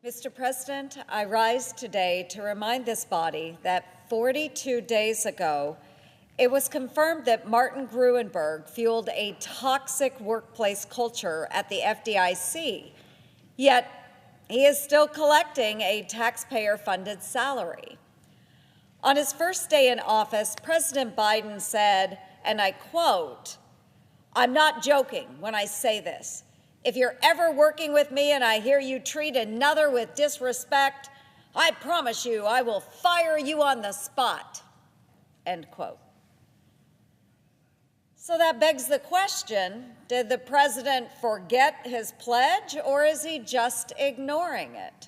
Mr. President, I rise today to remind this body that 42 days ago, it was confirmed that Martin Gruenberg fueled a toxic workplace culture at the FDIC, yet he is still collecting a taxpayer-funded salary. On his first day in office, President Biden said, and I quote, "I'm not joking when I say this. If you're ever working with me and I hear you treat another with disrespect, I promise you I will fire you on the spot," end quote. So that begs the question, did the president forget his pledge, or is he just ignoring it?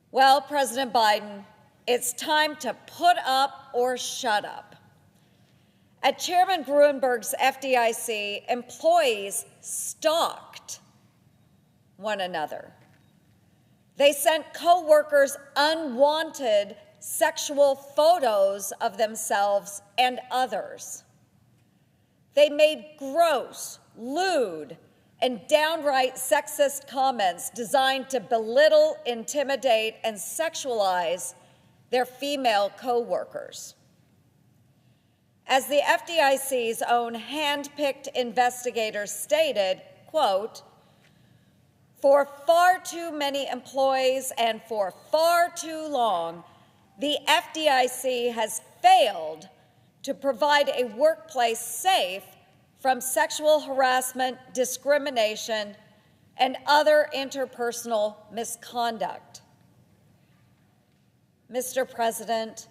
Well, President Biden, it's time to put up or shut up. At Chairman Gruenberg's FDIC, employees stalked one another. They sent coworkers unwanted sexual photos of themselves and others. They made gross, lewd, and downright sexist comments designed to belittle, intimidate, and sexualize their female coworkers. As the FDIC's own hand-picked investigators stated, quote, "For far too many employees and for far too long, the FDIC has failed to provide a workplace safe from sexual harassment, discrimination, and other interpersonal misconduct." Mr. President,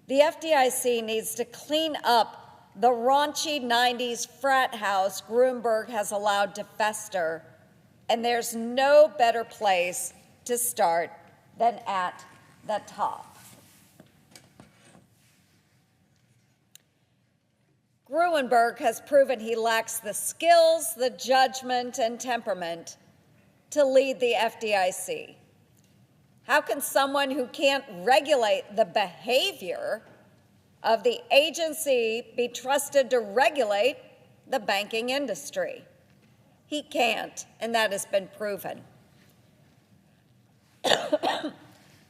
the FDIC needs to clean up the raunchy 90s frat house Gruenberg has allowed to fester, and there's no better place to start than at the top. Gruenberg has proven he lacks the skills, the judgment, and temperament to lead the FDIC. How can someone who can't regulate the behavior of the agency be trusted to regulate the banking industry? He can't, and that has been proven.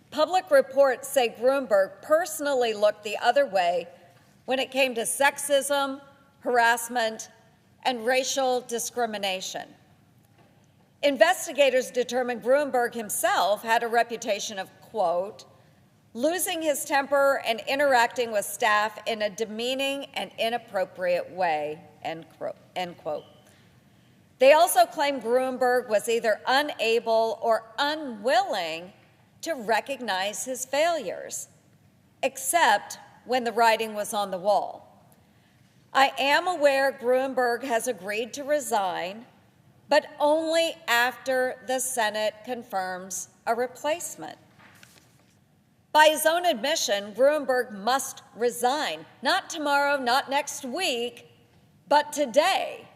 Public reports say Gruenberg personally looked the other way when it came to sexism, harassment, and racial discrimination. Investigators determined Gruenberg himself had a reputation of, quote, "losing his temper and interacting with staff in a demeaning and inappropriate way," end quote. They also claimed Gruenberg was either unable or unwilling to recognize his failures, except when the writing was on the wall. I am aware Gruenberg has agreed to resign, but only after the Senate confirms a replacement. By his own admission, Gruenberg must resign, not tomorrow, not next week, but today.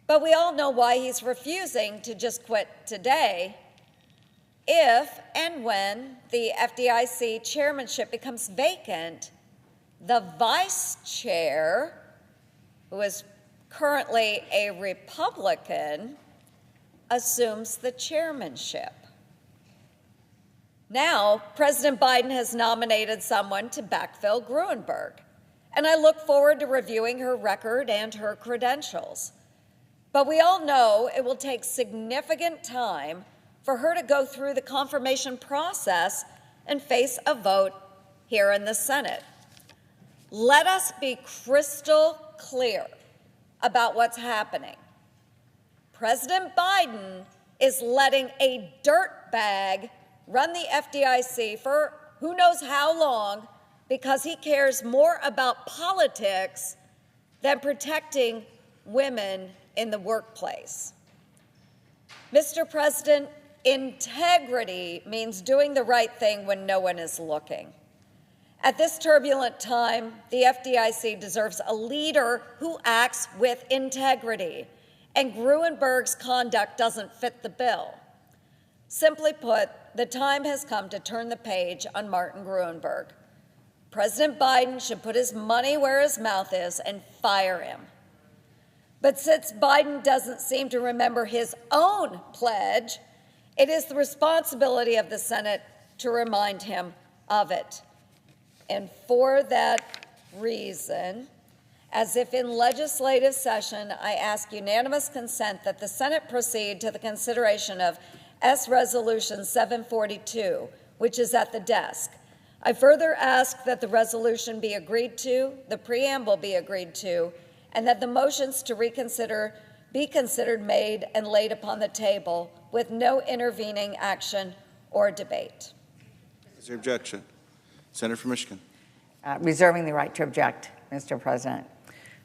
But we all know why he's refusing to just quit today. If and when the FDIC chairmanship becomes vacant, the vice chair, who is currently a Republican, assumes the chairmanship. Now, President Biden has nominated someone to backfill Gruenberg, and I look forward to reviewing her record and her credentials. But we all know it will take significant time for her to go through the confirmation process and face a vote here in the Senate. Let us be crystal clear about what's happening. President Biden is letting a dirtbag run the FDIC for who knows how long because he cares more about politics than protecting women in the workplace. Mr. President, integrity means doing the right thing when no one is looking. At this turbulent time, the FDIC deserves a leader who acts with integrity, and Gruenberg's conduct doesn't fit the bill. Simply put, the time has come to turn the page on Martin Gruenberg. President Biden should put his money where his mouth is and fire him. But since Biden doesn't seem to remember his own pledge, It is the responsibility of the Senate to remind him of it. And for that reason, as if in legislative session, I ask unanimous consent that the Senate proceed to the consideration of S. Resolution 742, which is at the desk. I further ask that the resolution be agreed to, the preamble be agreed to, and that the motions to reconsider be considered made and laid upon the table with no intervening action or debate. Is there objection? Senator from Michigan. Reserving the right to object, Mr. President.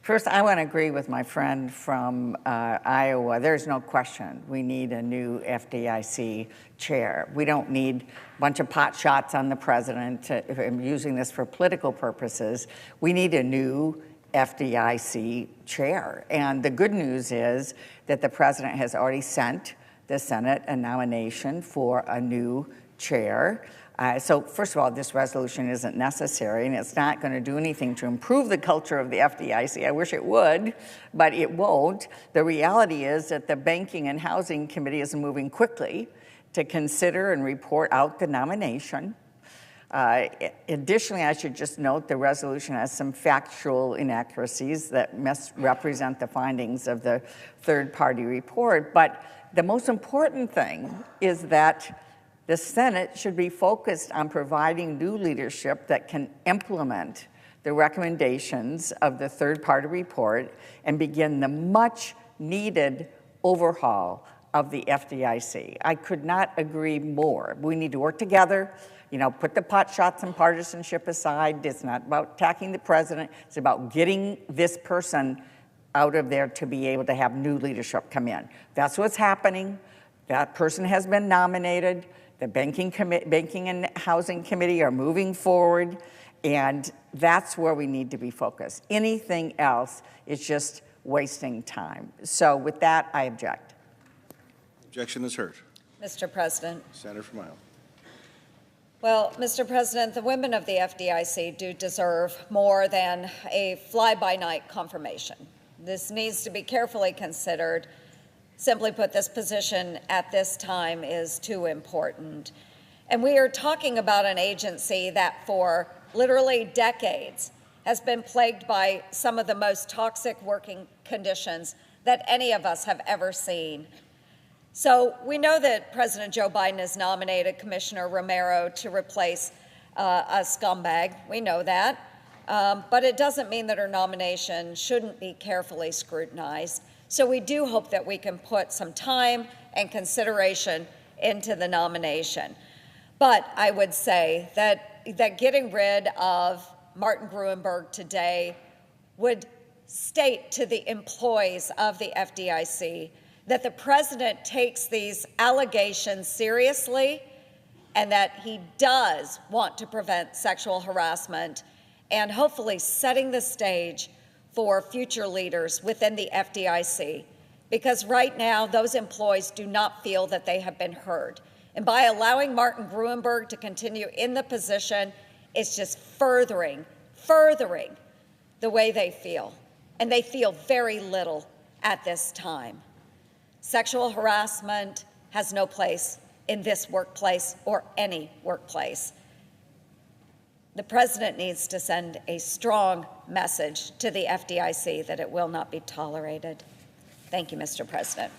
First, I want to agree with my friend from Iowa. There's no question we need a new FDIC chair. We don't need a bunch of pot shots on the president, if I'm using this for political purposes. We need a new FDIC chair. And the good news is that the president has already sent the Senate a nomination for a new chair. So first of all, this resolution isn't necessary, and it's not going to do anything to improve the culture of the FDIC. I wish it would, but it won't. The reality is that the Banking and Housing Committee is moving quickly to consider and report out the nomination. Additionally, I should just note the resolution has some factual inaccuracies that misrepresent the findings of the third-party report. But the most important thing is that the Senate should be focused on providing new leadership that can implement the recommendations of the third-party report and begin the much-needed overhaul of the FDIC. I could not agree more. We need to work together, put the pot shots and partisanship aside. It's not about attacking the president. It's about getting this person out of there to be able to have new leadership come in. That's what's happening. That person has been nominated. The Banking and Housing Committee are moving forward, and that's where we need to be focused. Anything else is just wasting time. So with that, I object. Objection is heard. Mr. President. Senator from Iowa. Well, Mr. President, the women of the FDIC do deserve more than a fly-by-night confirmation. This needs to be carefully considered. Simply put, this position at this time is too important. And we are talking about an agency that for literally decades has been plagued by some of the most toxic working conditions that any of us have ever seen. So we know that President Joe Biden has nominated Commissioner Romero to replace a scumbag. We know that. But it doesn't mean that her nomination shouldn't be carefully scrutinized. So we do hope that we can put some time and consideration into the nomination. But I would say that getting rid of Martin Gruenberg today would state to the employees of the FDIC that the president takes these allegations seriously and that he does want to prevent sexual harassment, and hopefully setting the stage for future leaders within the FDIC, because right now those employees do not feel that they have been heard. And by allowing Martin Gruenberg to continue in the position, it's just furthering the way they feel. And they feel very little at this time. Sexual harassment has no place in this workplace or any workplace. The president needs to send a strong message to the FDIC that it will not be tolerated. Thank you, Mr. President.